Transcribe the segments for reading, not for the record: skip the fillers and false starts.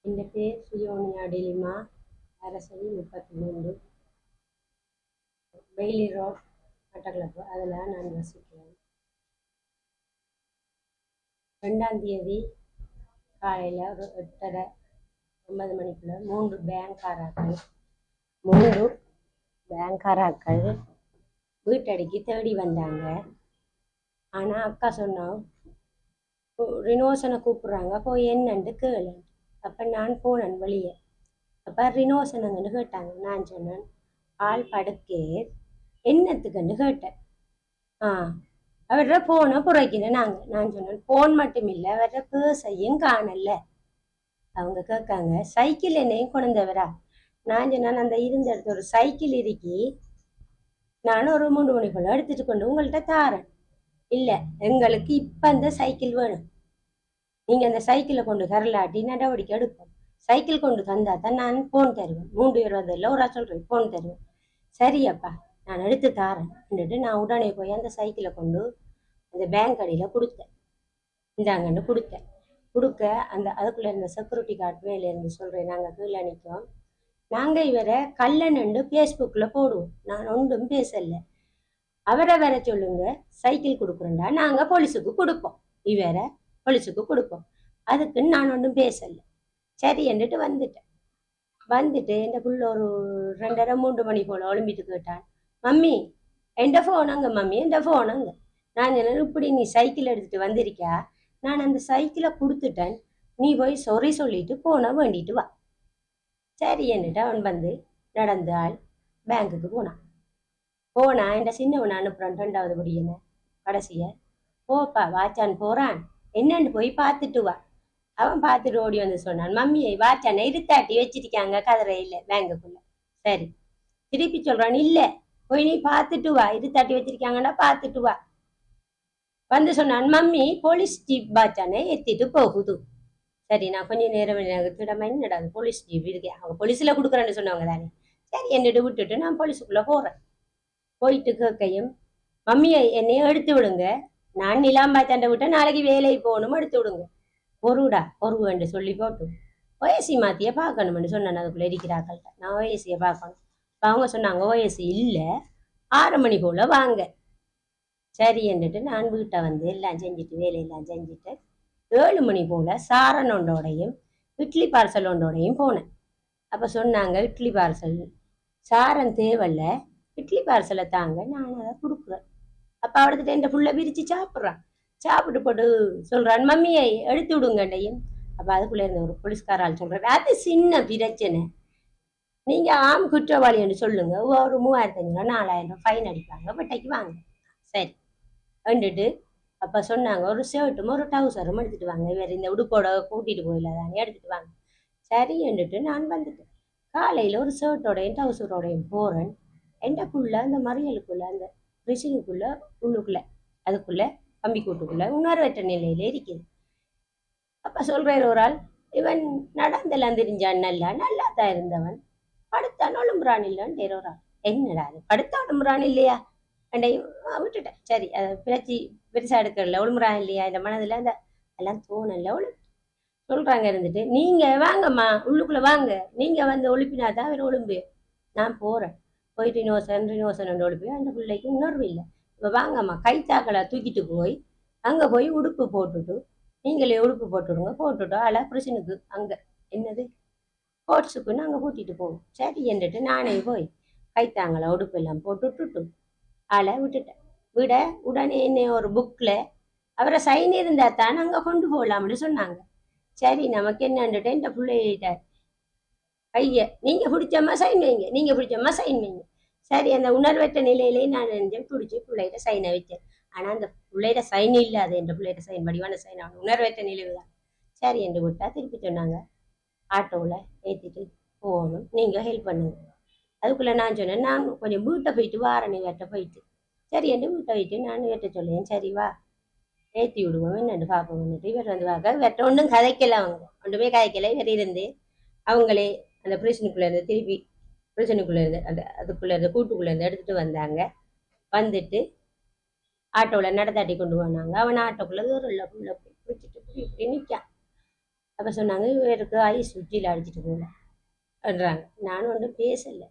என் பேர் Suyoniya Telima. Arasadi 33, Bailey road, Mattakkalappu. அதில் நான் வசிக்கிறேன். 2ஆம் தேதி காலையில் ஒரு 8:30 9 மணிக்குள்ள மூன்று பேங்காராக்கள் வீட்டடிக்கு தேடி வந்தாங்க. ஆனால் அக்கா சொன்னோம் ரினோசனை கூப்பிட்றாங்க, போய் என்னண்டு கேளு. அப்போ நான் போனேன் வெளியே. அப்போ ரினோசனங்கன்னு கேட்டாங்க. நான் சொன்னேன் ஆள் படுக்கே என்னத்துக்குன்னு கேட்டேன். அவர போனை புறக்கினேன். நான் சொன்னேன் போன் மட்டும் இல்லை, அவர பேசையும் காணல. அவங்க கேட்காங்க சைக்கிள் என்னையும் கொண்டவரா. நான் சொன்னேன் அந்த இருந்த இடத்துல ஒரு சைக்கிள் இருக்கி, நானும் ஒரு 3 மணிக்குள்ள எடுத்துட்டு கொண்டு உங்கள்கிட்ட தாரேன். இல்லை எங்களுக்கு இப்போ அந்த சைக்கிள் வேணும், நீங்கள் அந்த சைக்கிளை கொண்டு கரலாட்டி நடவடிக்கை எடுப்போம். சைக்கிள் கொண்டு தந்தா தான் நான் போன் தருவேன். 3 இல்லை ஒரு சொல்கிறேன் போன் தருவேன். சரியப்பா நான் எடுத்து தாரேன். நான் உடனே போய் அந்த சைக்கிளை கொண்டு அந்த பேங்க் அடியில் கொடுத்தேன். இந்தாங்கன்னு கொடுக்க அந்த அதுக்குள்ளே இருந்த செக்யூரிட்டி கார்டு மேலே இருந்து சொல்கிறேன், நாங்கள் கீழே நிற்கோம், நாங்கள் இவரை கள்ளனண்டு ஃபேஸ்புக்கில் போடுவோம், நான் ஒன்றும் பேசலை, அவரை வேற சொல்லுங்க சைக்கிள் கொடுக்குறேன்டா, நாங்கள் போலீஸுக்கு கொடுப்போம், இவரை போலீஸுக்கு கொடுப்போம், அதுக்குன்னு நான் ஒன்றும் பேசலை. சரி என்றுட்டு வந்துட்டு என் புள்ள ஒரு 2:30 3 மணி போல் ஒலிம்பிட்டு கேட்டான், மம்மி என் ஃபோனுங்க, மம்மி என் ஃபோனுங்க. நான் சொன்னேன் இப்படி நீ சைக்கிள் எடுத்துட்டு வந்திருக்கா, நான் அந்த சைக்கிளை கொடுத்துட்டேன், நீ போய் சொறி சொல்லிட்டு போன வேண்டிட்டு வா. சரி என்னட்டு அவன் வந்து நடந்த ஆள் பேங்குக்கு போனா என் சின்னவனை அனுப்புறான் 2வது படியன கடைசிய. போப்பா வாச்சான் போறான், என்னன்னு போய் பார்த்துட்டு வா. அவன் பார்த்துட்டு ஓடி வந்து சொன்னான், மம்மியை வாச்சானை இருத்தாட்டி வச்சிருக்காங்க கதிரையில் பேங்குக்குள்ள. சரி திருப்பி சொல்றான், இல்லை போய் நீ பார்த்துட்டு வா, இருத்தாட்டி வச்சிருக்காங்கன்னா பார்த்துட்டு வா. வந்து சொன்னான், மம்மி போலீஸ் ஜீப் பாச்சானே ஏற்றிட்டு போகுது. சரி நான் கொஞ்சம் நேரம் திடமா என்னடா போலீஸ் ஜீப் இருக்கேன், அவங்க போலீஸில் கொடுக்குறேன்னு சொன்னவங்க தானே. சரி என்னட்டு விட்டுட்டு நான் போலீஸுக்குள்ளே போகிறேன். போயிட்டு கேட்கையும், மம்மியை என்னையும் எடுத்து விடுங்க, நான் நிலாம்பாச்சாண்ட விட்ட நாளைக்கு வேலைக்கு போகணும், எடுத்து விடுங்க. பொருவுண்டு சொல்லி போட்டு ஓஎஸ்சி மாத்திய பார்க்கணும்னு சொன்னேன். அதுக்குள்ளே இருக்கிறாக்கள்கிட்ட நான் ஓஎஸ்சியை பார்க்கணும். அவங்க சொன்னாங்க ஓஎஸ்சி இல்லை, 6 மணி போல் வாங்க. சரி என்றுட்டு நான் வீட்டை வந்து எல்லாம் செஞ்சுட்டு வேலையெல்லாம் செஞ்சுட்டு 7 மணி போல் சாரன் ஒன்றோடையும் இட்லி பார்சல் ஒன்றோடையும் போனேன். அப்போ சொன்னாங்க இட்லி பார்சல் சாரன் தேவையில்ல, இட்லி பார்சலை தாங்க, நான் அதை கொடுக்குறேன். அப்போ அவடுத்துட்டு என் புள்ள பிரித்து சாப்பிட்றான். சாப்பிட்டு போட்டு சொல்கிறான், மம்மியை எடுத்து விடுங்கண்டையும். அப்போ அதுக்குள்ளே இருந்த ஒரு போலீஸ்காரால் சொல்கிறார், அது சின்ன பிரச்சனை, நீங்கள் ஆம் குற்றவாளின்னு சொல்லுங்க, ஒரு 3500 4000 ஃபைன் அடிப்பாங்க, வட்டைக்கு வாங்க. சரி வந்துட்டு அப்போ சொன்னாங்க ஒரு ஷர்ட்டும் ஒரு டவுசரும் எடுத்துகிட்டு வாங்க, வேறு இந்த உடுப்போட கூட்டிகிட்டு போயில தானே எடுத்துகிட்டு வாங்க. சரி என்றுட்டு நான் வந்துட்டேன். காலையில் ஒரு ஷர்ட்டோடையும் டவுசரோடையும் போகிறேன். எண்டக்குள்ள அந்த மறியலுக்குள்ளே அந்த ரிஷினுக்குள்ளே உள்ளுக்குள்ளே அதுக்குள்ளே கம்பி கூட்டுக்குள்ளே உணர்வற்ற நிலையில் இருக்குது. அப்போ சொல்கிறார் ஒரு ஆள், இவன் நடந்தெல்லாம் தெரிஞ்சான், நல்லா தான் இருந்தவன், படுத்தான் ஒழும்புறான் இல்லைன்னு ஒரு ஆள். என்னடா அது படுத்தா ஒழும்புறான் இல்லையா அண்டை விட்டுட்டேன். சரி அதை பெருசாக எடுக்கல, ஒழுங்குறான் இல்லையா இந்த மனதில் அந்த எல்லாம் தோணல. சொல்கிறாங்க இருந்துட்டு, நீங்கள் வாங்கம்மா உள்ளுக்குள்ளே வாங்க, நீங்கள் வந்து ஒழுப்பினா தான் அவர் ஒழும்பு. நான் போகிறேன், போய் ரினோசன் ஒழுப்பி அந்த பிள்ளைக்கு உணர்வு இல்லை. இப்போ வாங்கம்மா கைத்தாக்களை தூக்கிட்டு போய் அங்கே போய் உடுப்பு போட்டுட்டு, நீங்களே உடுப்பு போட்டுவிடுங்க, போட்டுவிட்டோம் ஆளை புருஷனுக்கு அங்கே என்னது கோட்ஸுக்குன்னு அங்கே கூட்டிகிட்டு போவோம். சரி என்றுட்டு நானே போய் கைத்தாங்களை உடுப்பு எல்லாம் போட்டுவிட்டுட்டு ஆளை விட்டுட்டேன். உடனே என்ன ஒரு புக்கில் அவரை சைன் இருந்தால் தான் அங்கே கொண்டு போகலாம்னு சொன்னாங்க. சரி நமக்கு என்னன்னுட்டு இந்த பிள்ளைகிட்ட ஐயா நீங்கள் பிடிச்சம்மா சைன் வைங்க, நீங்கள் பிடிச்சம்மா சைன் வைங்க. சரி அந்த உணர்வற்ற நிலையிலே நான் நினைஞ்சேன், பிடிச்சி பிள்ளைகிட்ட சைனை வச்சேன். ஆனால் அந்த பிள்ளைகிட்ட சைன் இல்லாது, என்ற பிள்ளைகிட்ட சைன் வடிவான சைன் ஆகணும், உணர்வற்ற நிலைவு தான். சரி என்று விட்டால் திருப்பி சொன்னாங்க ஆட்டோவில் ஏற்றிட்டு போகணும், நீங்கள் ஹெல்ப் பண்ணுங்க. அதுக்குள்ளே நான் சொன்னேன், நான் கொஞ்சம் வீட்டை போயிட்டு வாரேன், வேட்ட போயிட்டு. சரி என்று வீட்டை போயிட்டு நான் வேட்ட சொல்லேன், சரி வா ஏற்றி விடுவோம் என்னென்னு பார்ப்போம். இவர் வந்து பார்க்க வேட்ட ஒன்றும் கதைக்கலை, அவங்க ஒன்றுமே கதைக்கலை. இவர் இருந்து அவங்களே அந்த பிரச்சனைக்குள்ளே இருந்து திருப்பி பிரச்சனைக்குள்ளே இருந்து அந்த அதுக்குள்ளே இருந்து கூட்டுக்குள்ளே இருந்து எடுத்துகிட்டு வந்தாங்க. வந்துட்டு ஆட்டோவில் நடத்தாட்டி கொண்டு வந்தாங்க. அவன் ஆட்டோக்குள்ளே உள்ள பிடிச்சிட்டு இப்படி நிற்கான். அப்போ சொன்னாங்க இவருக்கு ஐஸ் சுற்றியில் அடிச்சிட்டு போகலன்றாங்க. நானும் ஒன்றும் பேசலை.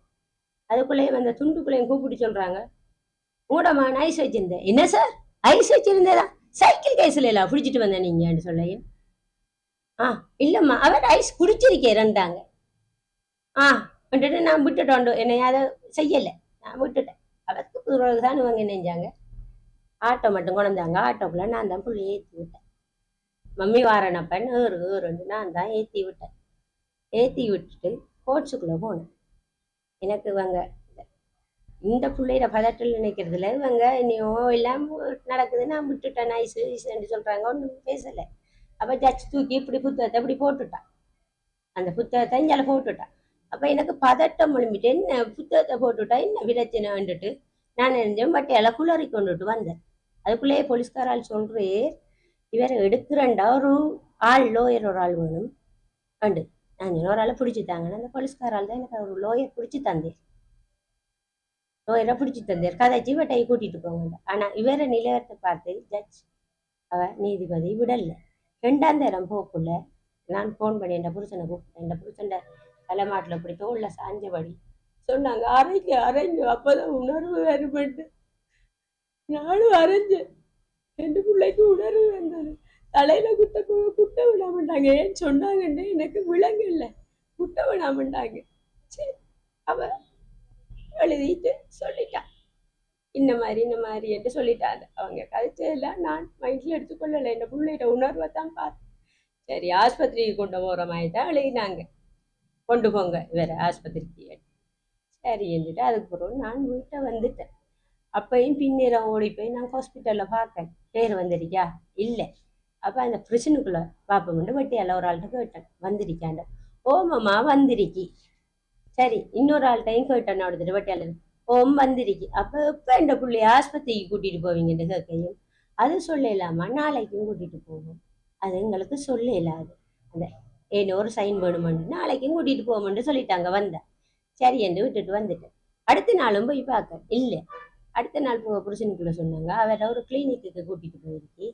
அதுக்குள்ளேயும் அந்த துண்டுக்குள்ளேயும் கூப்பிட்டு சொல்கிறாங்க, மூடமா ஐஸ் வச்சிருந்தேன். என்ன சார் ஐஸ் வச்சிருந்தேதா? சைக்கிள் கேஸில் எல்லாம் பிடிச்சிட்டு வந்தேன் நீங்கன்னு சொல்லையும், இல்லைம்மா அவர் ஐஸ் குடிச்சிருக்கேன்டாங்க. வந்துட்டு நான் விட்டுட்டோண்டு என்னை அதை செய்யலை, நான் விட்டுட்டேன். அதற்கு பிறகுதான் இவங்க என்ன செஞ்சாங்க, ஆட்டோ மட்டும் கொண்டாந்தாங்க. ஆட்டோக்குள்ள நான் தான் புள்ளி ஏற்றி விட்டேன். மம்மி வாரனப்பன் ஏறுண்டு நான் தான் ஏற்றி விட்டேன். ஏற்றி விட்டுட்டு கோட்ஸுக்குள்ளே போனேன். எனக்கு இவங்க இந்த பிள்ளையில பதற்றல் நினைக்கிறதுல இவங்க இன்னையோ எல்லாம் நடக்குது, நான் விட்டுட்டேன் ஐஸு ஐஸுன்னு சொல்கிறாங்க. ஒன்றும் பேசலை. அப்போ ஜட்ஜ் தூக்கி இப்படி புத்தகத்தை இப்படி போட்டுட்டான். அந்த புத்தகத்தை இங்கே போட்டுட்டான். அப்போ எனக்கு பதட்டம் எழும்பிட்டு என்ன புத்தகத்தை போட்டுட்டா என்ன பிரச்சனைன்னுட்டு நான் நினைஞ்சேன். பட்டியால குளறி கொண்டுட்டு வந்தேன். அதுக்குள்ளேயே போலீஸ்காரால் சொல்கிறே, இவரை எடுக்கிறேன்டா ஒரு ஆள் லோயர் ஒரு ஆள் வேணும் அண்டு நான் இன்னொரு ஆளை பிடிச்சி தாங்கன்னு அந்த போலீஸ்காரால் தான் எனக்கு ஒரு லோயர் பிடிச்சி தந்தேன். லோயரை பிடிச்சி தந்தேன். கதைச்சி இவட்டையை கூட்டிகிட்டு போங்க. ஆனால் இவரை நிலையத்தை பார்த்து ஜட்ஜ் நீதிபதி விடலை. 2ஆம் தரம் போக்குள்ள நான் ஃபோன் பண்ணி என் புருஷனை கூப்பிட்டேன். என் புருஷன் தலைமாட்டில் இப்படி தோளில் சாஞ்சபடி சொன்னாங்க, அரைங்க அப்போதான் உணர்வு வருமெண்டு. நானும் அரைஞ்சேன். 2 பிள்ளைக்கு உணர்வு வந்தது. தலையில குட்ட விடாமட்டாங்க. ஏன்னு சொன்னாங்கன்னு எனக்கு விளங்க இல்லை. குட்ட விடாமட்டாங்க. சரி அவ எழுதிட்டு சொல்லிட்டான், இந்த மாதிரி என்று சொல்லிட்டாங்க. அவங்க கதைச்சதெல்லாம் நான் மைண்டில் எடுத்துக்கொள்ளலை. என் பிள்ளைகிட்ட உணர்வை தான் பார்த்தேன். சரி ஆஸ்பத்திரிக்கு கொண்டு போகிற மாதிரி தான் எழுதினாங்க, கொண்டு போங்க இவரை ஆஸ்பத்திரிக்கு. சரி என்றுட்டு அதுக்கு பிறகு நான் வீட்டை வந்துட்டேன். அப்பையும் பின்னேரம் ஓடி போய் நான் ஹாஸ்பிட்டலில் பார்க்கேன். பேர் வந்துருக்கா இல்லை. அப்போ அந்த பிரச்சனைக்குள்ளே பார்ப்போம்ட்டு வட்டியால் ஒரு ஆள்கிட்ட கேட்டேன், வந்திருக்காண்ட. ஓமாம்மா வந்திருக்கி. சரி இன்னொரு ஆள்கிட்டையும் கேட்டேன். எடுத்துட்டு வட்டியால் ஓம் வந்திருக்கி. அப்போ இப்போ இந்த பிள்ளைய ஆஸ்பத்திரிக்கு கூட்டிகிட்டு போவீங்கன்னு கேட்கையும், அது சொல்லலாமா நாளைக்கும் கூட்டிகிட்டு போவோம், அது எங்களுக்கு சொல்லலாது, அந்த ஏன்னோ ஒரு சைன் வேணுமெண்டு நாளைக்கும் கூட்டிகிட்டு போவோம்னு சொல்லிட்டாங்க. வந்தேன். சரி என்று விட்டுட்டு வந்துட்டேன். அடுத்த நாளும் போய் பார்க்க இல்லை. அடுத்த நாள் போக புருஷனுக்குள்ள சொன்னாங்க, அவரை ஒரு கிளினிக்கு கூட்டிகிட்டு போயிருக்கி,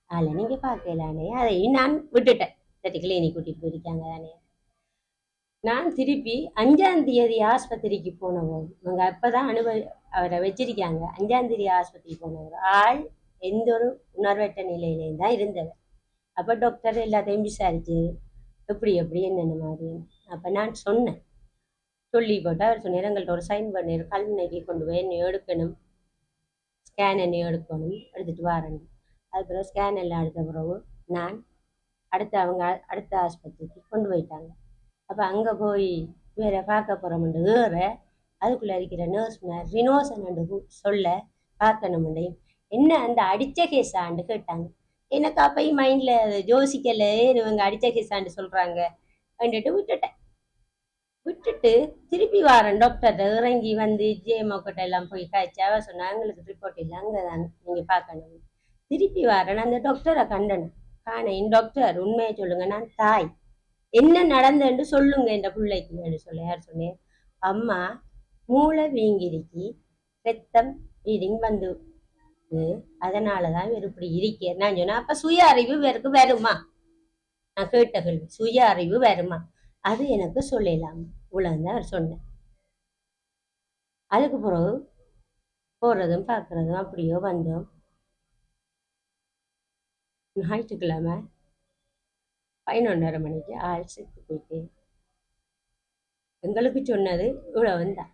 அதில் நீங்கள் பார்க்கலானே. அதையும் நான் விட்டுட்டேன். சரி கிளினிக் கூட்டிகிட்டு போயிருக்காங்க தானே. நான் திருப்பி 5ஆம் தேதி ஆஸ்பத்திரிக்கு போனவங்க அவங்க அப்போதான் அவரை வச்சிருக்காங்க. 5ஆம் தேதி ஆஸ்பத்திரிக்கு போனவர் ஆள் எந்த ஒரு உணர்வற்ற நிலையிலேயும் தான் இருந்தவர். அப்போ டாக்டர் எல்லாத்தையும் விசாரிச்சு எப்படி என்னென்ன மாதிரி. அப்போ நான் சொன்னேன், சொல்லி போட்டு அவர் சொன்னார், எங்கள்கிட்ட ஒரு சைன் பண்ணிடு, கல்வினைக்கு கொண்டு போய் என்னை எடுக்கணும், ஸ்கேன் என்னை எடுக்கணும், எடுத்துகிட்டு வரணும். அதுக்கப்புறம் ஸ்கேன் எல்லாம் எடுத்த பிறகு நான் அடுத்த ஆஸ்பத்திரிக்கு கொண்டு போயிட்டாங்க. அப்போ அங்கே போய் வேற பார்க்க போகிறோம்ண்டு வேற அதுக்குள்ளே இருக்கிற நர்ஸ் ரினோசன் சொல்ல பார்க்கணும்ண்டு என்ன அந்த அடித்த கேஸாண்டு கேட்டாங்க. எனக்கு அப்பையும் மைண்டில் யோசிக்கலை, இவங்க அடித்த கேஸாண்டு சொல்கிறாங்க அப்படின்ட்டு விட்டுட்டு திருப்பி வரேன். டாக்டர்கிட்ட இறங்கி வந்து ஜேமோக்கிட்ட எல்லாம் போய் காய்ச்சி அவ சொன்னா எங்களுக்கு ரிப்போர்ட் இல்லை, அங்கே தான் நீங்கள் பார்க்கணும். திருப்பி வரேன். அந்த டாக்டரை கண்டனம் காணேன். டாக்டர் உண்மையை சொல்லுங்க, நான் தாய், என்ன நடந்தேன்னு சொல்லுங்க என்ற பிள்ளைக்கு சொல்ல. யார் சொன்னேன், அம்மா மூளை வீங்கிருக்கி ரத்தம் ரீடிங் வந்து அதனாலதான் இவர் இப்படி இருக்கேன். நான் சொன்னேன், அப்ப சுய அறிவு இவருக்கு வருமா? நான் கேட்ட கேள்வி, சுய அறிவு வருமா? அது எனக்கு சொல்லலாம் இவ்வளவுதான் அவர் சொன்னேன். அதுக்கு பிறகு போறதும் பார்க்கறதும் அப்படியோ வந்தோம். ஞாயிற்றுக்கிழமை 11:30 மணிக்கு ஆள் செத்து போயிட்டு எங்களுக்கு சொன்னது இவ்வளவுதான்.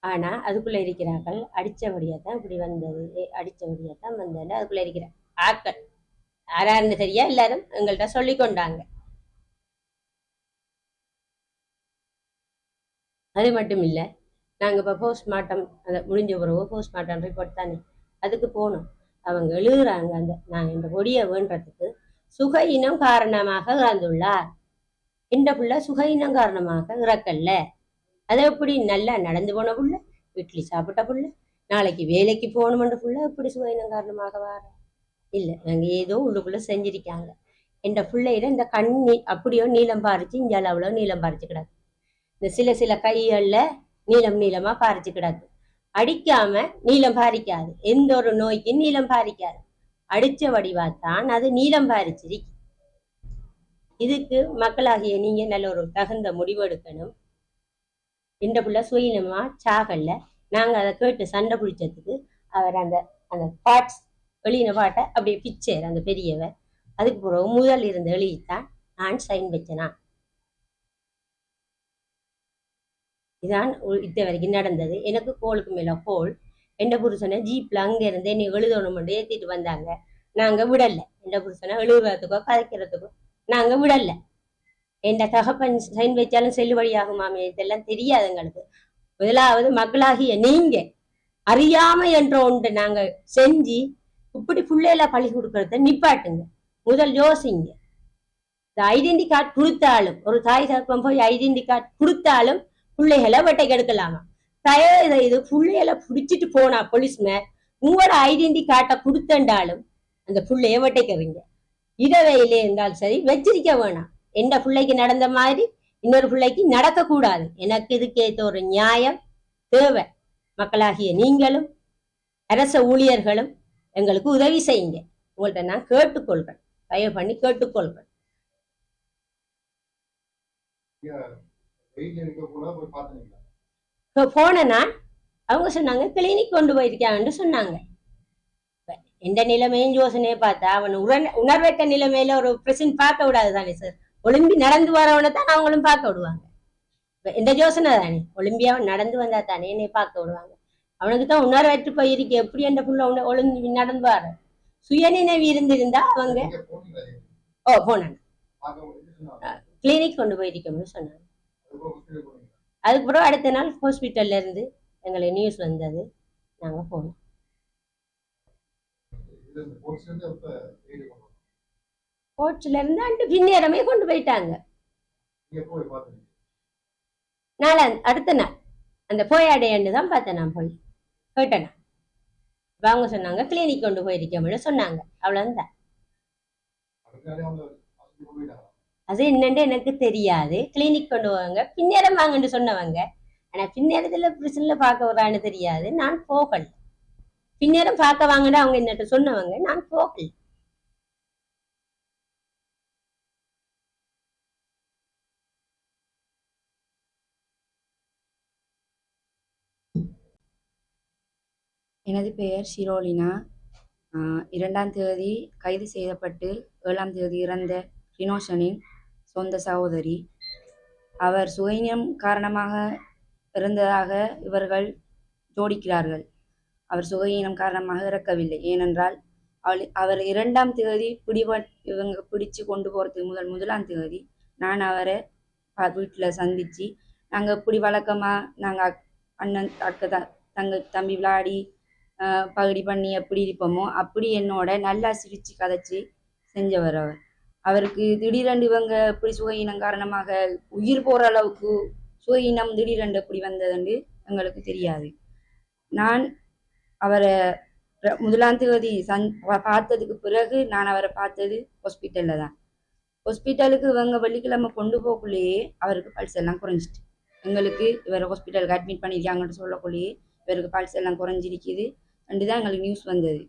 ஆனா அதுக்குள்ள இருக்கிறார்கள் அடிச்சபடியாத்தான் இப்படி வந்தது, அடிச்சபடியாத்தான் வந்தது. அதுக்குள்ள இருக்கிற ஆட்கள் யாராருன்னு தெரியா எல்லாரும் எங்கள்கிட்ட சொல்லி கொண்டாங்க. அது மட்டும் இல்லை, நாங்கள் இப்போ போஸ்ட்மார்ட்டம் அதை முடிஞ்ச பிறகு போஸ்ட்மார்ட்டம் ரிப்போர்ட் தானே அதுக்கு போனோம். அவங்க எழுதுறாங்க, அந்த நான் இந்த கொடியை வேண்டதுக்கு சுக இனம் காரணமாக இறந்துள்ளார். இந்த புள்ள சுக இனம் காரணமாக இறக்கல்ல. அதை எப்படி நல்லா நடந்து போன புள்ள, இட்லி சாப்பிட்ட புள்ள, நாளைக்கு வேலைக்கு போகணுமென்ற புள்ள எப்படி சுக இனம் காரணமாக வார இல்லை. நாங்கள் ஏதோ உள்ளுக்குள்ள செஞ்சிருக்காங்க. என்ற பிள்ளையில இந்த கண்ணி அப்படியோ நீளம் பாரிச்சு, இங்கே அவ்வளோ நீளம் பாரிச்சு கிடக்கு. இந்த சில கைகளில் நீளமா பாரிச்சு கிடக்கு. அடிக்காம நீளம் பாரிக்காது, எந்த ஒரு நோய்க்கு நீளம் பாரிக்காது. அடிச்ச வடிவாத்தான் அது நீளம் பாரிச்சிருக்கு. இதுக்கு மக்களாகிய நீங்க நல்ல ஒரு தகுந்த முடிவு எடுக்கணும். இந்த பிள்ளை சுயினமா சாகல்ல, நாங்க அதை கேட்டு சண்டை பிடிச்சதுக்கு அவர் அந்த அந்த பாட்ஸ் எழுதின பாட்டை அப்படியே பிச்சர் அந்த பெரியவர். அதுக்கு பிறகு முதல் இருந்த எழுதித்தான் நான் சைன் வச்சனா. இதான் இத்த வரைக்கும் நடந்தது. எனக்கு கோளுக்கு மேல கோல். எந்த புருஷனை ஜீப்ல அங்க இருந்து என்னை எழுதணும் ஏத்திட்டு வந்தாங்க. நாங்க விடல. எந்த புருஷனை எழுதுறதுக்கோ கதைக்கிறதுக்கோ நாங்க விடல. எந்த தகப்பன் சைன் வச்சாலும் செல்லுபடியாகுமாமே, இதெல்லாம் தெரியாது எங்களுக்கு. முதலாவது மக்களாகிய நீங்க அறியாம என்ற ஒன்று நாங்க செஞ்சு இப்படி பிள்ளையில பழி கொடுக்கறத நிப்பாட்டுங்க. முதல் யோசிங்க. இந்த ஐடென்டி கார்டு கொடுத்தாலும், ஒரு தாய் தகப்பன் போய் ஐடென்டி கார்டு கொடுத்தாலும் பிள்ளைகளை வெட்டைக்கு எடுக்கலாமா? தயவு செய்து பிள்ளைகளை பிடிச்சிட்டு போனா போலீஸ்மேன் உங்களோட ஐடென்டி கார்டை கொடுத்தண்டாலும் அந்த பிள்ளைய வெட்டைக்கிறீங்க. இடவையிலே இருந்தாலும் சரி வச்சிருக்க வேணாம். எந்த பிள்ளைக்கு நடந்த மாதிரி இன்னொரு பிள்ளைக்கு நடக்க கூடாது. எனக்கு இதுக்கேற்ற ஒரு நியாயம் தேவை. மக்களாகிய நீங்களும் அரச ஊழியர்களும் எங்களுக்கு உதவி செய்யுங்க. உங்கள்கிட்ட நான் கேட்டுக்கொள்றேன், தயவு பண்ணி கேட்டுக்கொள்றேன். போன நான் அவங்க சொன்னாங்க கிளினிக் கொண்டு போயிருக்காங்கன்னு சொன்னாங்க. எந்த நிலைமையும் யோசனையை பார்த்தா அவன் உணர்வற்ற நிலைமையில ஒரு பிரசன்ட் பார்க்க விடாது தானே சார். ஒலிம்பி நடந்து வரவனை தான் அவங்களும் பார்க்க விடுவாங்க. எந்த யோசனை தானே, ஒலிம்பியா நடந்து வந்தா தானே என்னை பார்க்க விடுவாங்க. அவனுக்கு தான் உணர்வற்று போயிருக்கு. எப்படி அந்த புள்ள ஒளிம்பி நடந்து வர சுயநினைவு இருந்திருந்தா அவங்க போனாங்க கிளினிக் கொண்டு போயிருக்கோம்னு சொன்னாங்க. அதுக்கப்புறம் அடுத்த நாள் ஹாஸ்பிட்டல்ல இருந்து எங்களை நியூஸ் வந்தது, நாங்க போனோம். கோர்ட்ஸ்ல இருந்து அண்டு பின்னேரமே கொண்டு போயிட்டாங்க. அடுத்த நாள் அந்த போயாடையன்னு தான் பார்த்தேன். நான் போய் கேட்டேன். அவங்க சொன்னாங்க கிளினிக் கொண்டு போயிருக்கோம்னு சொன்னாங்க. அவ்வளவுதான். அது என்னன்னு எனக்கு தெரியாது. கிளினிக் கொண்டு போவாங்க, பின்னேரம் வாங்கன்னு சொன்னவங்க. ஆனா பின்னேரத்துல பிரிசன்ல பார்க்க வரான்னு தெரியாது. நான் போகல. பின்னேரம் பார்க்க வாங்கன்னு அவங்க என்னட்ட சொன்னவங்க, நான் போகல. எனது பெயர் ஷிரோலினா. 2ஆம் தேதி கைது செய்யப்பட்டு 7ஆம் தேதி இறந்த ரினோஷனின் சொந்த சகோதரி. அவர் சுயநலம் காரணமாக இறந்ததாக இவர்கள் ஜோடிக்கிறார்கள். அவர் சுயநலம் காரணமாக இறக்கவில்லை. ஏனென்றால் அவர் 2ஆம் தேதி இவங்க பிடிச்சு கொண்டு போகிறதுக்கு முதலாம் தேதி நான் அவரை வீட்டில் சந்தித்து நாங்கள் இப்படி வழக்கமாக நாங்கள் அண்ணன் தம்பி விளையாடி பகுடி பண்ணி எப்படி இருப்போமோ அப்படி என்னோட நல்லா சிரித்து கதைச்சி செஞ்சவர் அவர். அவருக்கு திடீரென்று இவங்க எப்படி சுகஈனம் காரணமாக உயிர் போகிற அளவுக்கு சுகஈனம் திடீரென்று எப்படி வந்ததுன்னு எங்களுக்கு தெரியாது. நான் அவரை முதலாம் தேதி பார்த்ததுக்கு பிறகு நான் அவரை பார்த்தது ஹாஸ்பிட்டலில் தான். ஹாஸ்பிட்டலுக்கு இவங்க வெள்ளிக்கிழமை கொண்டு போகக்குள்ளேயே அவருக்கு பல்ஸ் எல்லாம் குறைஞ்சிட்டு, எங்களுக்கு இவரை ஹாஸ்பிட்டலுக்கு அட்மிட் பண்ணியிருக்காங்கன்னு சொல்லக்குள்ளேயே இவருக்கு பல்ஸ் எல்லாம் குறைஞ்சிருக்குது அண்டு தான் எங்களுக்கு நியூஸ் வந்தது.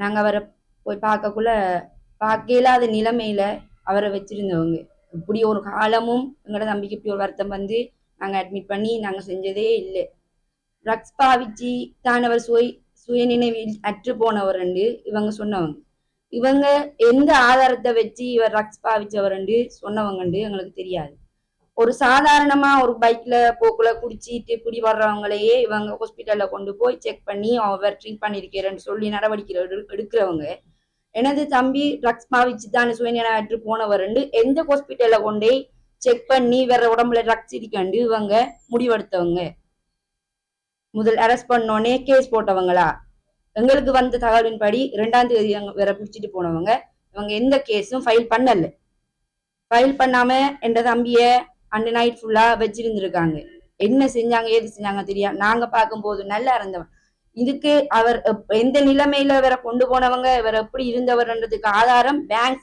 நாங்கள் அவரை போய் பார்க்க இல்லாத நிலைமையில அவரை வச்சிருந்தவங்க. இப்படி ஒரு காலமும் எங்களோட தம்பிக்கு இப்படி ஒரு வருத்தம் வந்து நாங்கள் அட்மிட் பண்ணி நாங்கள் செஞ்சதே இல்லை. ட்ரக்ஸ் பாவிச்சு தான் அவர் சுயநினைவில் அற்று போனவர் இவங்க சொன்னவங்க. இவங்க எந்த ஆதாரத்தை வச்சு இவர் ட்ரக்ஸ் பாவிச்சவர் சொன்னவங்க எங்களுக்கு தெரியாது. ஒரு சாதாரணமா ஒரு பைக்ல போக்குல குடிச்சிட்டு இப்படி வர்றவங்களையே இவங்க ஹாஸ்பிட்டல்ல கொண்டு போய் செக் பண்ணி அவர் ட்ரீட் பண்ணிருக்கிறேன்னு சொல்லி நடவடிக்கை எடுக்கிறவங்க. எனது தம்பி ட்ரக்ஸ் பாவிச்சு தான் சுயநினைவற்று போனவர் எந்த ஹாஸ்பிட்டல்ல கொண்டே செக் பண்ணி வேற உடம்புல ட்ரக்ஸ் இருக்கண்டு இவங்க முடிவெடுத்தவங்க. முதல் அரெஸ்ட் பண்ணோடனே கேஸ் போட்டவங்களா? எங்களுக்கு வந்த தகவலின்படி 2ஆம் தேதி வேற பிடிச்சிட்டு போனவங்க. இவங்க எந்த கேஸும் ஃபைல் பண்ணல. ஃபைல் பண்ணாம என்ற தம்பிய அண்ட் நைட் ஃபுல்லா வச்சிருந்திருக்காங்க. என்ன செஞ்சாங்க ஏது செஞ்சாங்க தெரியாது. நாங்க பார்க்கும்போது நல்லா இருந்தவன். இதுக்கு அவர் எந்த நிலைமையில வேற கொண்டு போனவங்க வேற எப்படி இருந்தவர்ன்றதுக்கு ஆதாரம் பேங்க்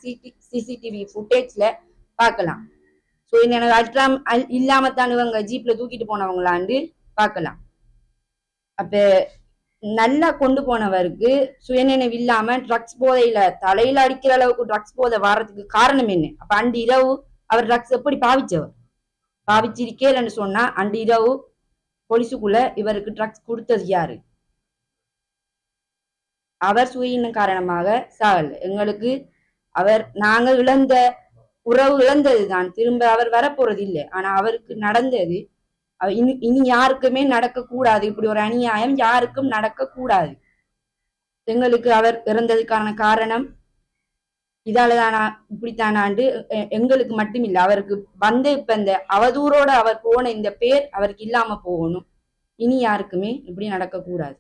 சிசிடிவி ஃபுட்டேஜ்ல பார்க்கலாம். ஸோ எனக்கு அல்ட்ராம் இல்லாமத்தான் இவங்க ஜீப்ல தூக்கிட்டு போனவங்களாண்டு பார்க்கலாம். அப்ப நல்லா கொண்டு போனவருக்கு சுயநினைவு இல்லாம ட்ரக்ஸ் போதையில தலையில அடிக்கிற அளவுக்கு ட்ரக்ஸ் போதை வர்றதுக்கு காரணம் என்ன? அப்ப அன்று இரவு அவர் ட்ரக்ஸ் எப்படி பாவிச்சிருக்கேன்னு சொன்னா அன்று இரவு போலீஸுக்குள்ள இவருக்கு ட்ரக்ஸ் கொடுத்தது யாரு? அவர் சுயின காரணமாக சாகல. எங்களுக்கு நாங்க இழந்த உறவு இழந்ததுதான், திரும்ப அவர் வரப்போறது இல்லை. ஆனா அவருக்கு நடந்தது இனி யாருக்குமே நடக்க கூடாது. இப்படி ஒரு அநியாயம் யாருக்கும் நடக்க கூடாது. எங்களுக்கு அவர் இறந்ததுக்கான காரணம் இதாலதானா இப்படித்தானாண்டு எங்களுக்கு மட்டும் இல்லை, அவருக்கு இப்ப இந்த அவதூறோட அவர் போன இந்த பேர் அவருக்கு இல்லாம போகணும். இனி யாருக்குமே இப்படி நடக்க கூடாது.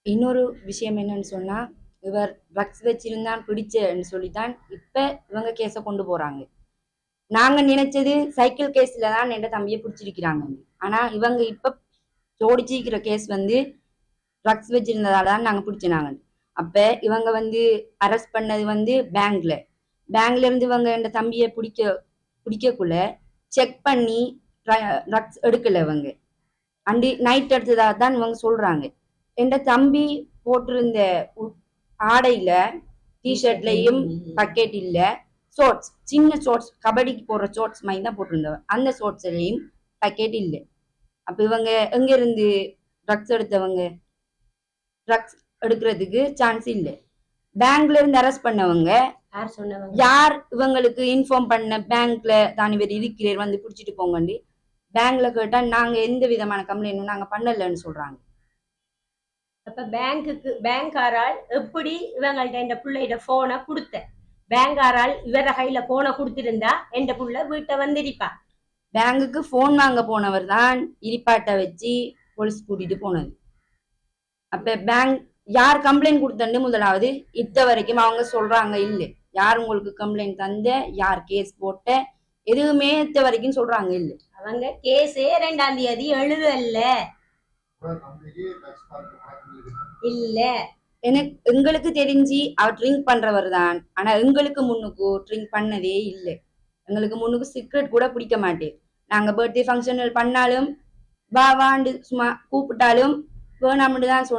இன்னொரு விஷயம் என்னன்னு சொன்னா, இவர் ட்ரக்ஸ் வச்சிருந்தான் பிடிச்சன்னு சொல்லித்தான் இப்ப இவங்க கேஸ கொண்டு போறாங்க. நாங்க நினைச்சது சைக்கிள் கேஸ்ல தான் என் தம்பியை பிடிச்சிருக்கிறாங்க. ஆனா இவங்க இப்ப ஜோடிச்சிருக்கிற கேஸ் ட்ரக்ஸ் வச்சிருந்ததால தான் நாங்க பிடிச்சினாங்க. அப்ப இவங்க அரெஸ்ட் பண்ணது பேங்க்ல இருந்து இவங்க என் தம்பியை பிடிக்கக்குள்ள செக் பண்ணி ட்ரக்ஸ் எடுக்கல. இவங்க அண்டி நைட் எடுத்ததா தான் இவங்க சொல்றாங்க. என் தம்பி போட்டிருந்த ஆடையில டிஷர்ட்லயும் பக்கெட் இல்ல, ஷோர்ட்ஸ், சின்ன ஷோர்ட்ஸ், கபடிக்கு போடுற ஷோர்ட்ஸ் மாதிரி தான் போட்டிருந்தவன். அந்த ஷோர்ட்ஸ்லயும் பக்கெட் இல்லை. அப்ப இவங்க எங்க இருந்து ட்ரக்ஸ் எடுத்தவங்க? ட்ரக்ஸ் எடுக்கிறதுக்கு சான்ஸ் இல்லை. பேங்க்ல இருந்து அரெஸ்ட் பண்ணவங்க யார்? இவங்களுக்கு இன்ஃபார்ம் பண்ண பேங்க்ல தான் இவர் இருக்கிறார், பிடிச்சிட்டு போங்கண்டி. பேங்க்ல கேட்டா நாங்க எந்த விதமான கம்ப்ளைண்டும் நாங்க பண்ணலன்னு சொல்றாங்க. அப்ப பேங்காரால் எப்படி இவங்கள்ட்ட இந்த பிள்ளைகிட்ட போனை கொடுத்த? பேங்காரால் இவர கையில போனை கொடுத்திருந்தா எந்த புள்ள வீட்டை இருப்பா. பேங்குக்கு போன் வாங்க போனவர் தான் இரிப்பாட்டை வச்சு போலீஸ் கூட்டிட்டு போனது. அப்ப பேங்க் யார் கம்ப்ளைண்ட் கொடுத்தன்னு முதலாவது இத்த வரைக்கும் அவங்க சொல்றாங்க இல்லை. யார் உங்களுக்கு கம்ப்ளைண்ட் தந்த, யார் கேஸ் போட்ட, எதுவுமே இத்த வரைக்கும் சொல்றாங்க இல்லை. அவங்க கேஸே 2ஆம் தேதி எழுதல இல்ல. எங்களுக்கு தெரிஞ்சு அவர் ட்ரிங்க் பண்றவர் தான். ஆனா எங்களுக்கு முன்னுக்கு ட்ரிங்க் பண்ணதே இல்லை. எங்களுக்கு முன்னுக்கு சிகரெட் கூட பிடிக்க மாட்டேன். நாங்க பர்த்டே ஃபங்க்ஷன் பண்ணாலும் வாண்டு சும்மா கூப்பிட்டாலும் வேணாம்னு தான்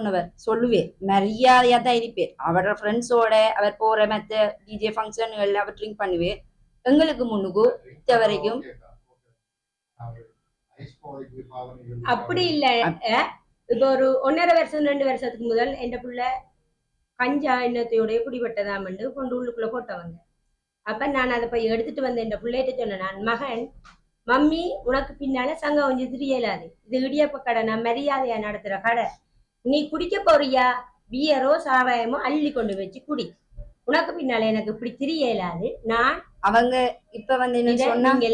சொல்லுவேன். மரியாதையா தான் இருப்பேன். அவரோட ஃப்ரெண்ட்ஸோட அவர் போற மத்த டிஜே ஃபங்க்ஷன்கள் அவர் ட்ரிங்க் பண்ணுவேன். எங்களுக்கு முன்னுக்கு இத்த வரைக்கும் அப்படி இல்ல. இப்ப ஒரு 1.5 வருஷம் 2 வருஷத்துக்கு முதல் என் புள்ள கஞ்சா எண்ணத்தையோட பிடிபட்டதாம் கொண்டு உள்ளுக்குள்ள போட்டவங்க. அப்ப நான் அதை போய் எடுத்துட்டு வந்த என் பிள்ளைகிட்ட சொன்னேன், நான் மகன், மம்மி உனக்கு பின்னால சங்கம் கொஞ்சம் தெரியலாது, இது இடியப்ப கடை, நான் மரியாதையா நடத்துற கடை, நீ குடிக்க போறியா பியரோ சாராயமோ அள்ளி கொண்டு வச்சு குடி, உனக்கு பின்னால எனக்கு இப்படி தெரியலாது. நான் அவங்க இப்ப என்ன சொன்னாங்க,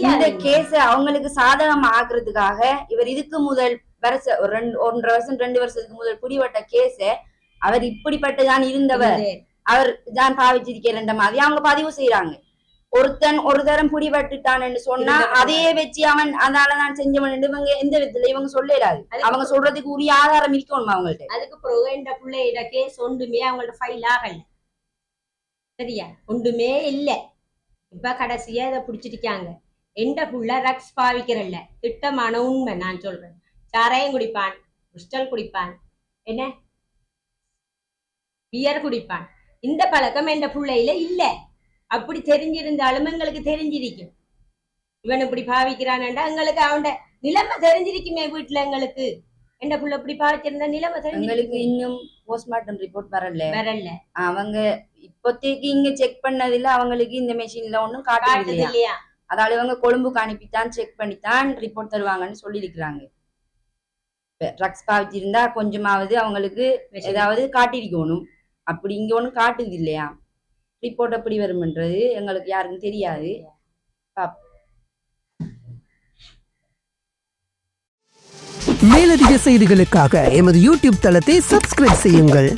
இந்த கேஸ் அவங்களுக்கு சாதகம் ஆக்குறதுக்காக இவர் இதுக்கு முதல் வருஷம் 1.5 வருஷம் 2 வருஷத்துக்கு முதல் பிடிபட்ட கேஸ அவர் இப்படிப்பட்டதான் இருந்தவர், அவர் தான் பாவிச்சிருக்கிற மாதிரி அவங்க பதிவு செய்யறாங்க. ஒருத்தன் ஒரு தரம் பிடிபட்டுட்டான்னு சொன்னா அதையே வச்சு அவன் அதனாலதான் செஞ்சவன் இவங்க எந்த விதத்துல இவங்க சொல்லலாது. அவங்க சொல்றதுக்கு உரிய ஆதாரம் இருக்கணும் அவங்கள்ட்ட. அதுக்கு பிறகு இந்த பிள்ளையோட கேஸ் ஒன்றுமே அவங்கள்ட்ட ஃபைல் ஆகல, சரியா, ஒன்றுமே இல்ல. இப்ப கடைசியா இதை பிடிச்சிருக்காங்க. எந்த புள்ள ரக்ஸ் பாவிக்கிறல்ல, திட்டமான உண்மை நான் சொல்றேன். சாராயம் குடிப்பான், கிறிஸ்டல் குடிப்பான், என்ன பியர் குடிப்பான். இந்த பழக்கம் எந்த பிள்ளையில இல்ல. அப்படி தெரிஞ்சிருந்தாலும் எங்களுக்கு தெரிஞ்சிருக்கும். இவன் இப்படி பாவிக்கிறான்டா எங்களுக்கு அவன் நிலைமை தெரிஞ்சிருக்குமே. வீட்டுல எங்களுக்கு எந்த புள்ள இப்படி பாவிச்சிருந்தா நிலைமை தெரிஞ்சிருக்கு. இன்னும் போஸ்ட்மார்ட்டம் ரிப்போர்ட் வரல. அவங்க இப்போதைக்கு இங்க செக் பண்ணதில்ல, அவங்களுக்கு இந்த மெஷின்ல ஒன்னும் காட்டுறது இல்லையா. அதால இவங்க கொழும்புக்கு அனுப்பித்தான் செக் பண்ணித்தான் ரிப்போர்ட் தருவாங்கன்னு சொல்லி இருக்கிறாங்க. ட்ரக்ஸ் பாவிச்சிருந்தா கொஞ்சமாவது அவங்களுக்கு ஏதாவது காட்டிருக்கணும். அப்படி இங்க ஒன்னும் காட்டுது இல்லையா. ரிப்போர்ட் எப்படி வரும்ன்றது எங்களுக்கு யாருக்கும் தெரியாது. மேலதிக செய்திகளுக்காக எமது யூடியூப் தளத்தை சப்ஸ்கிரைப் செய்யுங்கள்.